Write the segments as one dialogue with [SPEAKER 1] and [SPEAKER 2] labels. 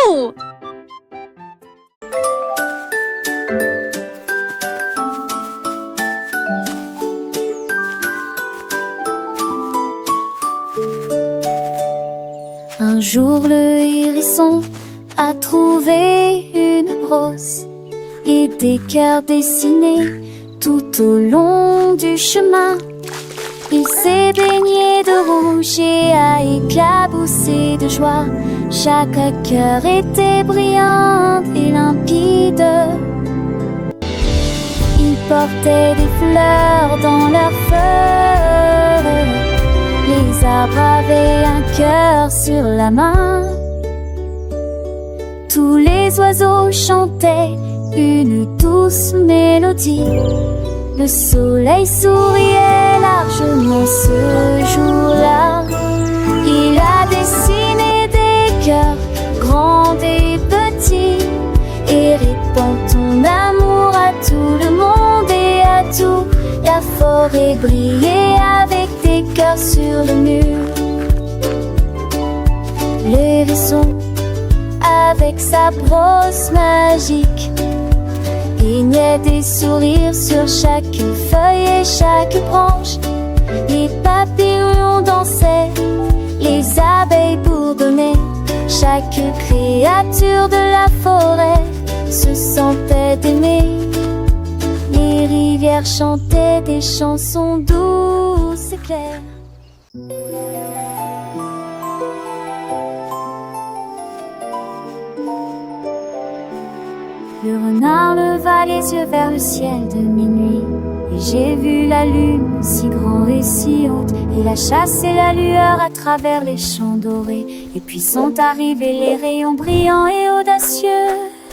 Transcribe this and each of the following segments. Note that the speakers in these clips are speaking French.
[SPEAKER 1] Wouhou!
[SPEAKER 2] Un jour le hérisson a trouvé une brosse et des cœurs dessinés tout au long du chemin. Il s'est baigné de rouge et a éclaboussé de joie. Chaque cœur était brillant et limpide. Ils portaient des fleurs dans leurs feuilles. Les arbres avaient un cœur sur la main. Tous les oiseaux chantaient une douce mélodie. Le soleil souriait largement ce jour-là. Il a dessiné des cœurs grands et petits et répand ton amour à tout le monde et à tout. La forêt brillait avec des cœurs sur le mur. Le hérisson, avec sa brosse magique, peignait des sourires sur chaque feuille et chaque branche. Les papillons dansaient, les abeilles bourdonnaient. Chaque créature de la forêt se sentait aimée. Les rivières chantaient des chansons douces et claires. Le renard leva les yeux vers le ciel de minuit. Et j'ai vu la lune si grande et si haute. Il a chassé la lueur à travers les champs dorés. Et puis sont arrivés les rayons brillants et audacieux.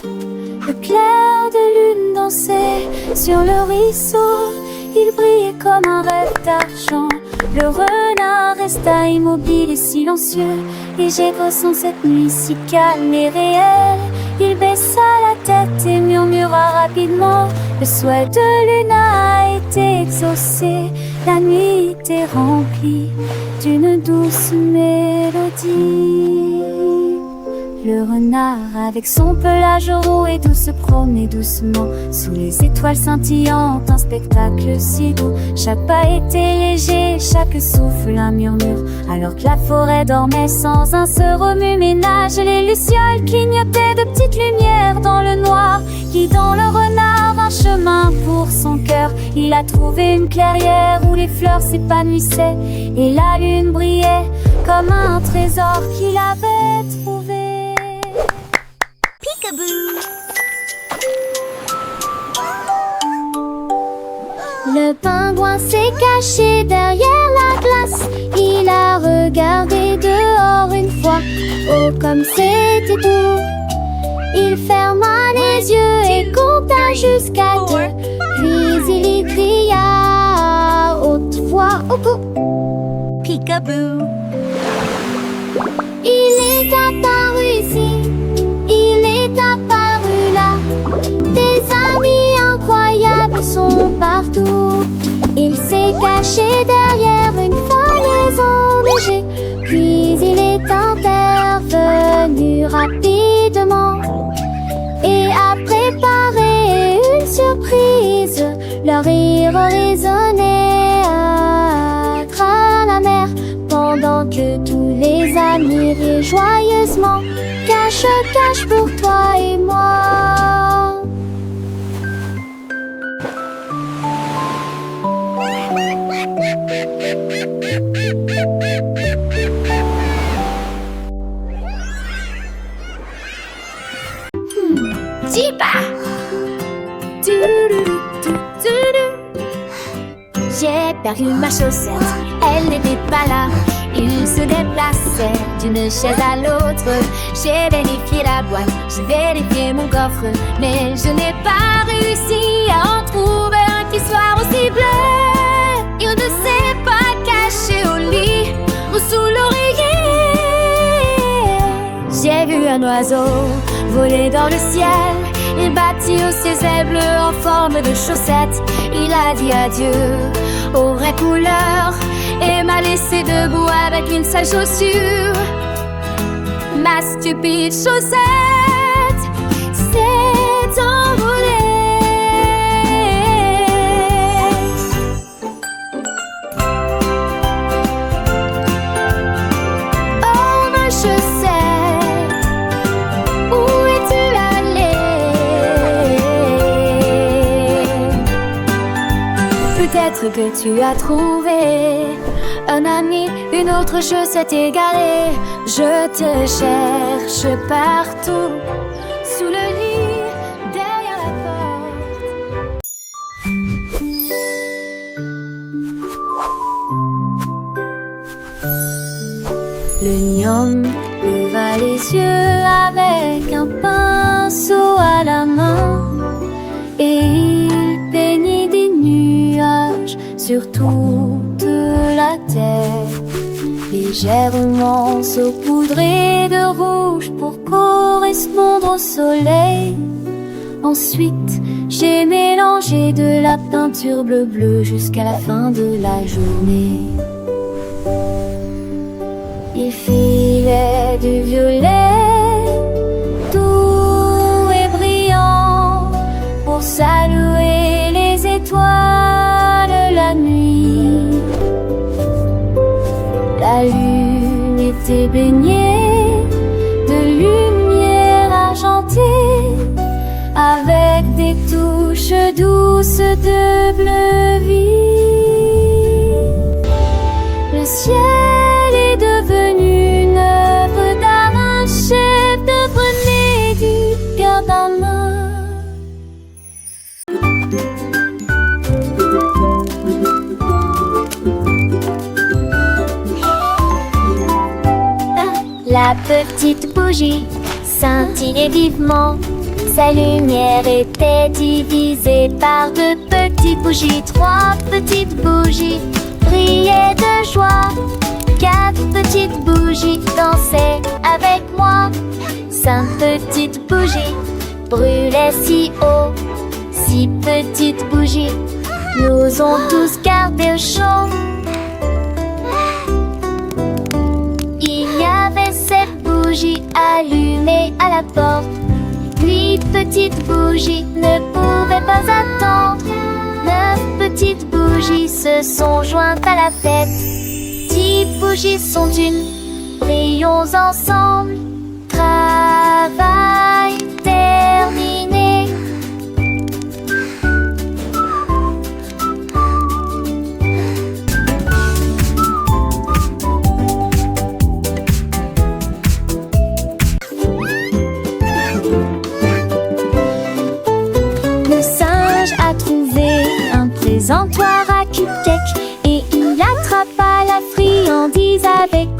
[SPEAKER 2] Le clair de lune dansait sur le ruisseau. Il brillait comme un rêve d'argent. Le renard resta immobile et silencieux. Et j'ai ressent cette nuit si calme et réelle. Il baissa la tête et murmura rapidement. Le souhait de Luna a été exaucé. La nuit était remplie d'une douce mélodie. Le renard avec son pelage roux et doux se promenait doucement sous les étoiles scintillantes, un spectacle si doux. Chaque pas était léger, chaque souffle un murmure. Alors que la forêt dormait sans un seul remue-ménage, les lucioles clignotaient de petites lumières dans le noir, guidant le renard un chemin pour son cœur. Il a trouvé une clairière où les fleurs s'épanouissaient et la lune brillait comme un trésor qu'il avait trouvé. Le pingouin s'est caché derrière la glace. Il a regardé dehors une fois. Oh, comme c'était doux. Il ferma les yeux et compta jusqu'à 2. Puis il cria à haute voix au bout. Peekaboo. Il est apparu ici. Il est apparu là. Des amis incroyables sont partout. Il s'est caché derrière une falaise enneigée. Puis il est intervenu rapidement et a préparé une surprise. Leur rire résonnait à travers la mer pendant que tous les amis rient joyeusement. Cache, cache pour toi et moi. Jiba! J'ai perdu ma chaussette, elle n'était pas là. Il se déplaçait d'une chaise à l'autre. J'ai vérifié la boîte, j'ai vérifié mon coffre, mais je n'ai pas réussi à en trouver un qui soit aussi bleu. Il ne s'est pas caché au lit ou sous l'oreiller. J'ai vu un oiseau voler dans le ciel. Il battit haut ses ailes bleues en forme de chaussettes. Il a dit adieu aux vraies couleurs et m'a laissé debout avec une seule chaussure. ma stupide chaussette s'est envolée. Oh ma chaussette, où es-tu allée? Peut-être que tu as trouvé un ami, une autre chaussette égalée. Je te cherche partout, sous le lit, derrière la porte. Le gnome leva les yeux avec un pinceau à la main et il peignit des nuages sur toute la terre, légèrement saupoudrés de rouge pour correspondre au soleil. Ensuite, j'ai mélangé de la peinture bleu-bleu jusqu'à la fin de la journée. Il filait du violet doux et brillant pour saluer les étoiles la nuit. La lune était baignée de lumière argentée, avec des touches douces de bleu vif. Le ciel est devenu une œuvre d'art, un chef-d'œuvre né du cœur d'un homme. La petite bougie scintillait vivement. Sa lumière était divisée par deux petites bougies. Trois petites bougies brillaient de joie. Quatre petites bougies dansaient avec moi. Cinq petites bougies brûlaient si haut. Six petites bougies nous ont tous gardés au chaud. Allumée à la porte, 8 petites bougies ne pouvaient pas attendre. 9 petites bougies se sont jointes à la fête. 10 bougies sont une, brillons ensemble. Travail terminé. Présentoir à Cupcake et il attrapa la friandise avec